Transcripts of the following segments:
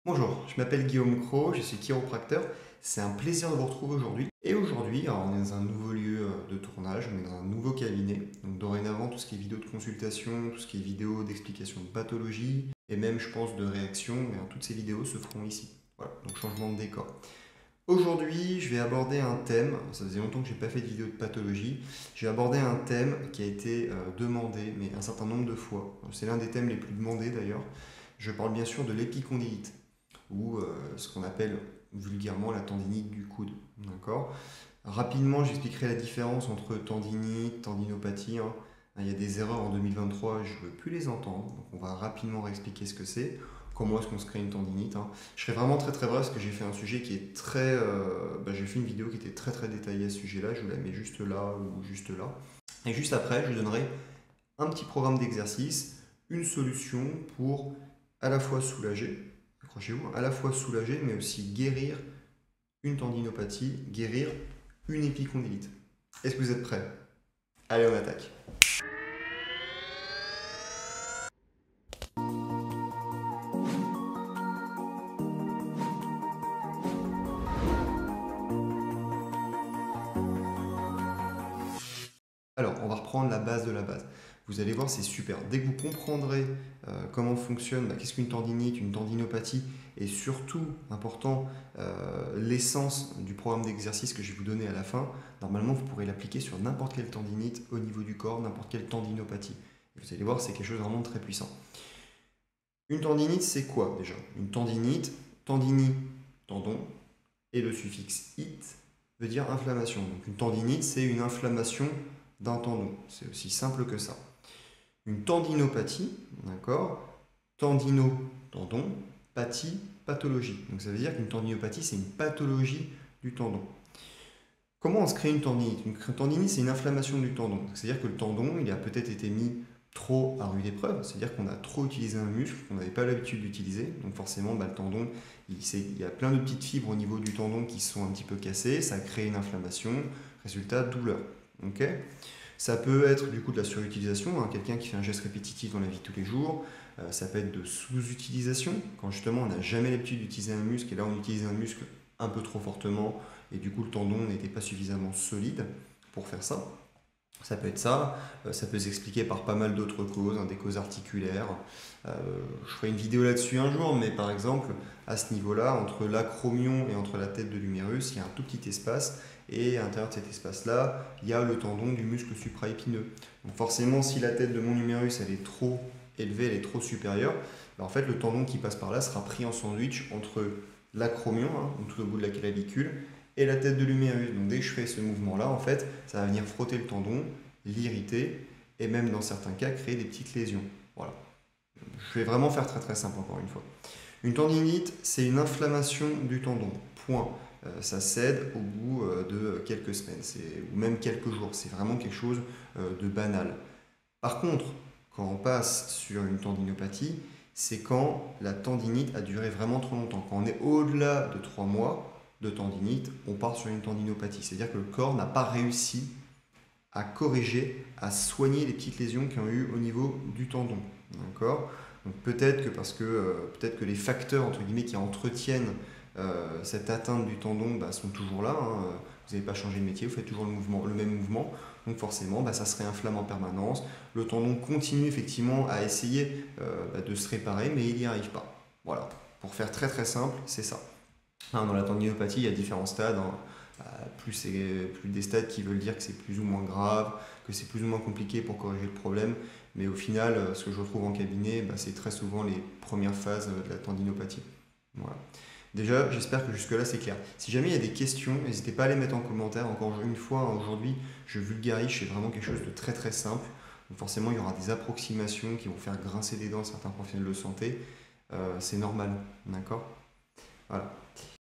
Bonjour, je m'appelle Guillaume Cros, je suis chiropracteur. C'est un plaisir de vous retrouver aujourd'hui. Et aujourd'hui, alors, on est dans un nouveau lieu de tournage, on est dans un nouveau cabinet. Donc dorénavant, tout ce qui est vidéo de consultation, tout ce qui est vidéo d'explication de pathologie, et même, je pense, de réaction, toutes ces vidéos se feront ici. Voilà, donc changement de décor. Aujourd'hui, je vais aborder un thème, ça faisait longtemps que je n'ai pas fait de vidéo de pathologie, je vais aborder un thème qui a été demandé, mais un certain nombre de fois. C'est l'un des thèmes les plus demandés d'ailleurs. Je parle bien sûr de l'épicondylite, ou ce qu'on appelle vulgairement la tendinite du coude. D'accord. Rapidement, j'expliquerai la différence entre tendinite, tendinopathie, hein. Il y a des erreurs en 2023, je ne veux plus les entendre. Donc on va rapidement réexpliquer ce que c'est, comment est-ce qu'on se crée une tendinite, hein. Je serai vraiment très très bref parce que j'ai fait un sujet qui est très... j'ai fait une vidéo qui était très très détaillée à ce sujet-là, je vous la mets juste là ou juste là. Et juste après, je donnerai un petit programme d'exercice, une solution pour à la fois soulager, accrochez-vous, à la fois soulager mais aussi guérir une tendinopathie, guérir une épicondylite. Est-ce que vous êtes prêts? Allez, on attaque. Alors, on va reprendre la base de la base. Vous allez voir, c'est super. Dès que vous comprendrez comment fonctionne, qu'est-ce qu'une tendinite, une tendinopathie, et surtout, important, l'essence du programme d'exercice que je vais vous donner à la fin, normalement, vous pourrez l'appliquer sur n'importe quelle tendinite au niveau du corps, n'importe quelle tendinopathie. Vous allez voir, c'est quelque chose de vraiment très puissant. Une tendinite, c'est quoi déjà? Une tendinite, tendini, tendon, et le suffixe it veut dire inflammation. Donc une tendinite, c'est une inflammation d'un tendon. C'est aussi simple que ça. Une tendinopathie, d'accord? Tendino, tendon, pathie, pathologie. Donc ça veut dire qu'une tendinopathie, c'est une pathologie du tendon. Comment on se crée une tendinite? Une tendinite, c'est une inflammation du tendon. C'est-à-dire que le tendon, il a peut-être été mis trop à rude épreuve, c'est-à-dire qu'on a trop utilisé un muscle qu'on n'avait pas l'habitude d'utiliser. Donc forcément, le tendon, il y a plein de petites fibres au niveau du tendon qui sont un petit peu cassées, ça crée une inflammation, résultat, douleur. Okay, ça peut être du coup de la surutilisation, hein, quelqu'un qui fait un geste répétitif dans la vie de tous les jours. Ça peut être de sous-utilisation, quand justement on n'a jamais l'habitude d'utiliser un muscle, et là on utilise un muscle un peu trop fortement, et du coup le tendon n'était pas suffisamment solide pour faire ça. Ça peut être ça, ça peut s'expliquer par pas mal d'autres causes, hein, des causes articulaires. Je ferai une vidéo là-dessus un jour, mais par exemple, à ce niveau-là, entre l'acromion et entre la tête de l'humérus, il y a un tout petit espace, et à l'intérieur de cet espace-là, il y a le tendon du muscle supraépineux. Donc forcément, si la tête de mon humérus elle est trop élevée, elle est trop supérieure, en fait, le tendon qui passe par là sera pris en sandwich entre l'acromion, hein, donc tout au bout de la clavicule, et la tête de l'humérus. Donc dès que je fais ce mouvement-là, en fait, ça va venir frotter le tendon, l'irriter, et même dans certains cas, créer des petites lésions. Voilà. Je vais vraiment faire très très simple encore une fois. Une tendinite, c'est une inflammation du tendon. Point. Ça cède au bout de quelques semaines, ou même quelques jours. C'est vraiment quelque chose de banal. Par contre, quand on passe sur une tendinopathie, c'est quand la tendinite a duré vraiment trop longtemps. Quand on est au-delà de 3 mois de tendinite, on part sur une tendinopathie. C'est-à-dire que le corps n'a pas réussi à corriger, à soigner les petites lésions qu'il y a eu au niveau du tendon. D'accord? Donc peut-être que les facteurs entre guillemets qui entretiennent cette atteinte du tendon sont toujours là, hein. Vous n'avez pas changé de métier, vous faites toujours le même mouvement. Donc forcément, ça se réinflamme en permanence. Le tendon continue effectivement à essayer de se réparer, mais il n'y arrive pas. Voilà. Pour faire très très simple, c'est ça. Hein, dans la tendinopathie, il y a différents stades, hein. Plus des stades qui veulent dire que c'est plus ou moins grave, que c'est plus ou moins compliqué pour corriger le problème. Mais au final, ce que je retrouve en cabinet, c'est très souvent les premières phases de la tendinopathie. Voilà. Déjà, j'espère que jusque-là c'est clair. Si jamais il y a des questions, n'hésitez pas à les mettre en commentaire. Encore une fois, hein, aujourd'hui, je vulgarise, je fais vraiment quelque chose de très très simple. Donc forcément, il y aura des approximations qui vont faire grincer des dents certains professionnels de santé. C'est normal, d'accord? Voilà.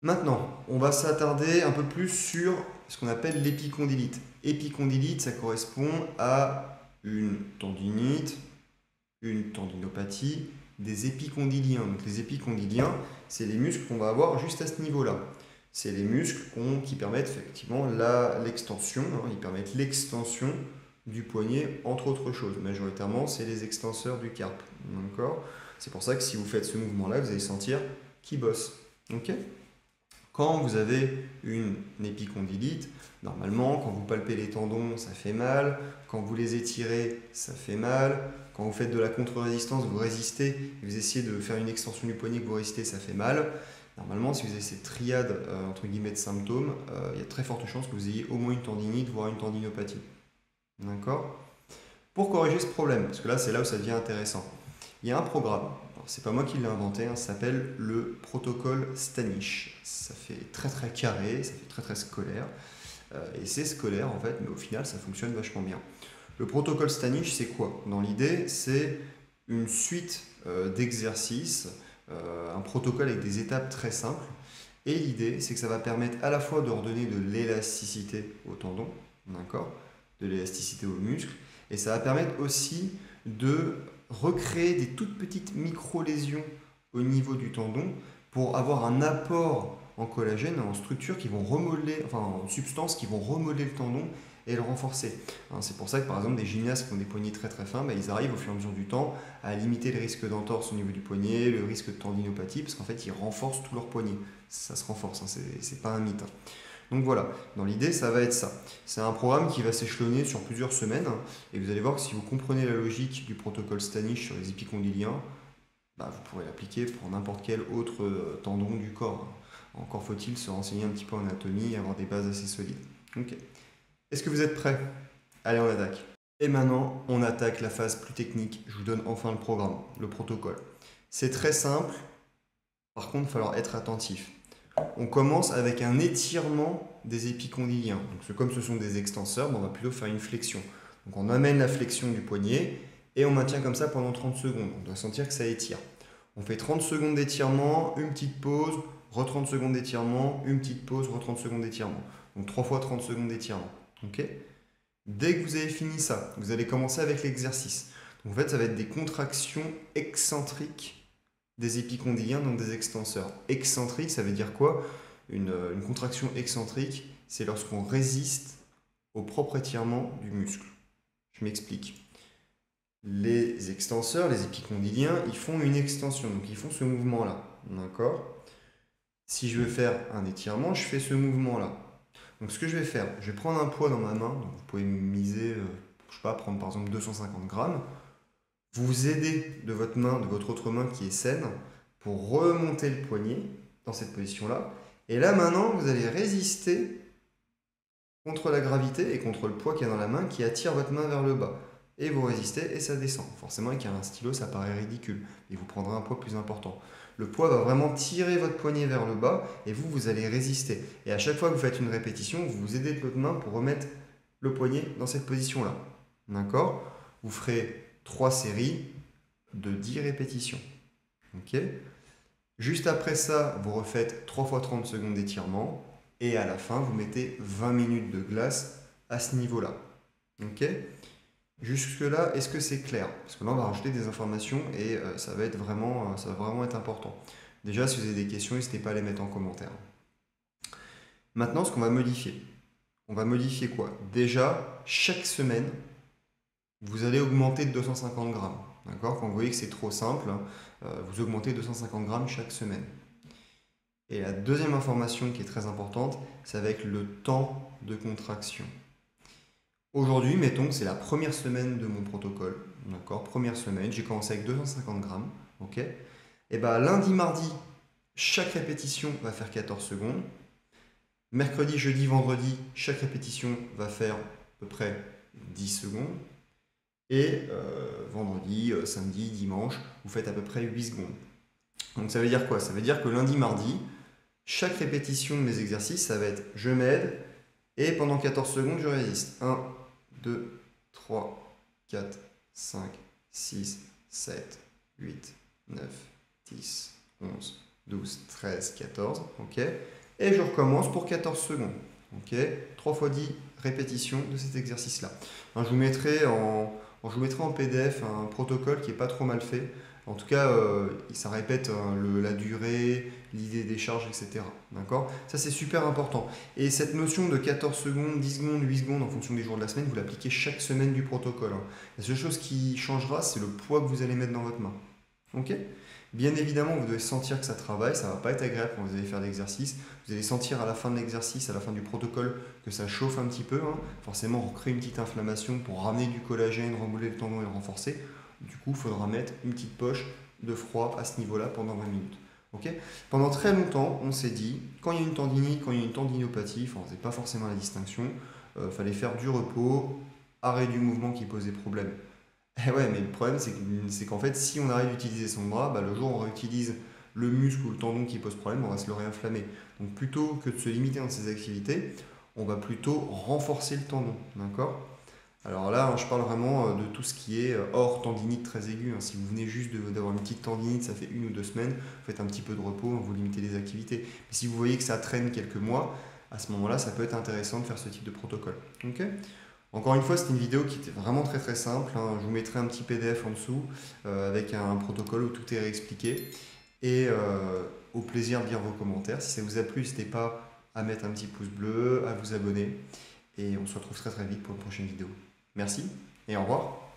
Maintenant, on va s'attarder un peu plus sur ce qu'on appelle l'épicondylite. Épicondylite, ça correspond à une tendinite, une tendinopathie, des épicondyliens. Donc les épicondyliens, c'est les muscles qu'on va avoir juste à ce niveau-là. C'est les muscles qui permettent effectivement l'extension, hein, ils permettent l'extension du poignet, entre autres choses. Majoritairement, c'est les extenseurs du carpe. D'accord? C'est pour ça que si vous faites ce mouvement-là, vous allez sentir qui bosse. Ok? Quand vous avez une épicondylite, normalement, quand vous palpez les tendons, ça fait mal. Quand vous les étirez, ça fait mal. Quand vous faites de la contre-résistance, vous résistez, et vous essayez de faire une extension du poignet, que vous résistez, ça fait mal. Normalement, si vous avez cette triade entre guillemets de symptômes, il y a très forte chance que vous ayez au moins une tendinite, voire une tendinopathie. D'accord? Pour corriger ce problème, parce que là, c'est là où ça devient intéressant, il y a un programme. C'est pas moi qui l'ai inventé, hein, ça s'appelle le protocole Stanish. Ça fait très très carré, ça fait très très scolaire. Et c'est scolaire en fait, mais au final ça fonctionne vachement bien. Le protocole Stanish, c'est quoi? Dans l'idée, c'est une suite d'exercices, un protocole avec des étapes très simples. Et l'idée, c'est que ça va permettre à la fois de redonner de l'élasticité au tendon, d'accord, de l'élasticité aux muscles, et ça va permettre aussi de recréer des toutes petites micro-lésions au niveau du tendon pour avoir un apport en collagène, en structures qui vont remodeler, enfin en substances qui vont remodeler le tendon et le renforcer. Hein, c'est pour ça que par exemple des gymnastes qui ont des poignets très très fins, ils arrivent au fur et à mesure du temps à limiter le risque d'entorse au niveau du poignet, le risque de tendinopathie, parce qu'en fait ils renforcent tout leur poignet. Ça se renforce, hein, c'est pas un mythe. Hein. Donc voilà, dans l'idée, ça va être ça. C'est un programme qui va s'échelonner sur plusieurs semaines, et vous allez voir que si vous comprenez la logique du protocole Stanish sur les épicondyliens, vous pourrez l'appliquer pour n'importe quel autre tendon du corps. Encore faut-il se renseigner un petit peu en anatomie et avoir des bases assez solides. Ok. Est-ce que vous êtes prêts? Allez, on attaque. Et maintenant, on attaque la phase plus technique. Je vous donne enfin le programme, le protocole. C'est très simple, par contre, il va falloir être attentif. On commence avec un étirement des épicondyliens. Donc, comme ce sont des extenseurs, on va plutôt faire une flexion. Donc on amène la flexion du poignet et on maintient comme ça pendant 30 secondes. On doit sentir que ça étire. On fait 30 secondes d'étirement, une petite pause, re-30 secondes d'étirement, une petite pause, re-30 secondes d'étirement. Donc 3 fois 30 secondes d'étirement. Okay. Dès que vous avez fini ça, vous allez commencer avec l'exercice. En fait, ça va être des contractions excentriques des épicondyliens, donc des extenseurs. Excentrique, ça veut dire quoi? Une contraction excentrique, c'est lorsqu'on résiste au propre étirement du muscle. Je m'explique. Les extenseurs, les épicondyliens, ils font une extension, donc ils font ce mouvement-là. D'accord? Si je veux faire un étirement, je fais ce mouvement-là. Donc ce que je vais faire, je vais prendre un poids dans ma main, donc vous pouvez miser, je sais pas, prendre par exemple 250 grammes. Vous aidez de votre main, de votre autre main qui est saine, pour remonter le poignet dans cette position-là. Et là maintenant, vous allez résister contre la gravité et contre le poids qu'il y a dans la main qui attire votre main vers le bas. Et vous résistez et ça descend. Forcément, avec un stylo, ça paraît ridicule. Et vous prendrez un poids plus important. Le poids va vraiment tirer votre poignet vers le bas et vous allez résister. Et à chaque fois que vous faites une répétition, vous vous aidez de votre main pour remettre le poignet dans cette position-là. D'accord? Vous ferez 3 séries de 10 répétitions. Ok? Juste après ça, vous refaites 3 fois 30 secondes d'étirement. Et à la fin, vous mettez 20 minutes de glace à ce niveau-là. Ok? Jusque-là, est-ce que c'est clair? Parce que là, on va rajouter des informations et ça va vraiment être important. Déjà, si vous avez des questions, n'hésitez pas à les mettre en commentaire. Maintenant, ce qu'on va modifier. On va modifier quoi? Déjà, chaque semaine, vous allez augmenter de 250 grammes. D'accord? Quand vous voyez que c'est trop simple, vous augmentez 250 grammes chaque semaine. Et la deuxième information qui est très importante, c'est avec le temps de contraction. Aujourd'hui, mettons que c'est la première semaine de mon protocole. D'accord? Première semaine, j'ai commencé avec 250 grammes. Ok? Et lundi, mardi, chaque répétition va faire 14 secondes. Mercredi, jeudi, vendredi, chaque répétition va faire à peu près 10 secondes. Et vendredi, samedi, dimanche, vous faites à peu près 8 secondes. Donc ça veut dire quoi? Ça veut dire que lundi, mardi, chaque répétition de mes exercices, ça va être je m'aide et pendant 14 secondes, je résiste. 1, 2, 3, 4, 5, 6, 7, 8, 9, 10, 11, 12, 13, 14. Ok? Et je recommence pour 14 secondes. Ok? 3 fois 10 répétitions de cet exercice-là. Je vous mettrai en PDF un protocole qui n'est pas trop mal fait. En tout cas, ça répète la durée, l'idée des charges, etc. D'accord? Ça, c'est super important. Et cette notion de 14 secondes, 10 secondes, 8 secondes en fonction des jours de la semaine, vous l'appliquez chaque semaine du protocole. La seule chose qui changera, c'est le poids que vous allez mettre dans votre main. Ok? Bien évidemment, vous devez sentir que ça travaille, ça ne va pas être agréable quand vous allez faire l'exercice. Vous allez sentir à la fin de l'exercice, à la fin du protocole, que ça chauffe un petit peu, hein. Forcément, on crée une petite inflammation pour ramener du collagène, remouler le tendon et le renforcer. Du coup, il faudra mettre une petite poche de froid à ce niveau-là pendant 20 minutes. Ok. Pendant très longtemps, on s'est dit, quand il y a une tendinite, quand il y a une tendinopathie, enfin, on ne faisait pas forcément la distinction, fallait faire du repos, arrêt du mouvement qui posait problème. Eh ouais, mais le problème, c'est qu'en fait, si on arrête d'utiliser son bras, bah, le jour où on réutilise le muscle ou le tendon qui pose problème, on va se le réinflammer. Donc plutôt que de se limiter dans ces activités, on va plutôt renforcer le tendon. D'accord? Alors là, hein, je parle vraiment de tout ce qui est hors tendinite très aiguë, hein. Si vous venez juste d'avoir une petite tendinite, ça fait 1 ou 2 semaines, vous faites un petit peu de repos, hein, vous limitez les activités. Mais si vous voyez que ça traîne quelques mois, à ce moment-là, ça peut être intéressant de faire ce type de protocole. Ok. Encore une fois, c'était une vidéo qui était vraiment très très simple, hein. Je vous mettrai un petit PDF en dessous avec un protocole où tout est réexpliqué. Et au plaisir de lire vos commentaires. Si ça vous a plu, n'hésitez pas à mettre un petit pouce bleu, à vous abonner. Et on se retrouve très très vite pour une prochaine vidéo. Merci et au revoir.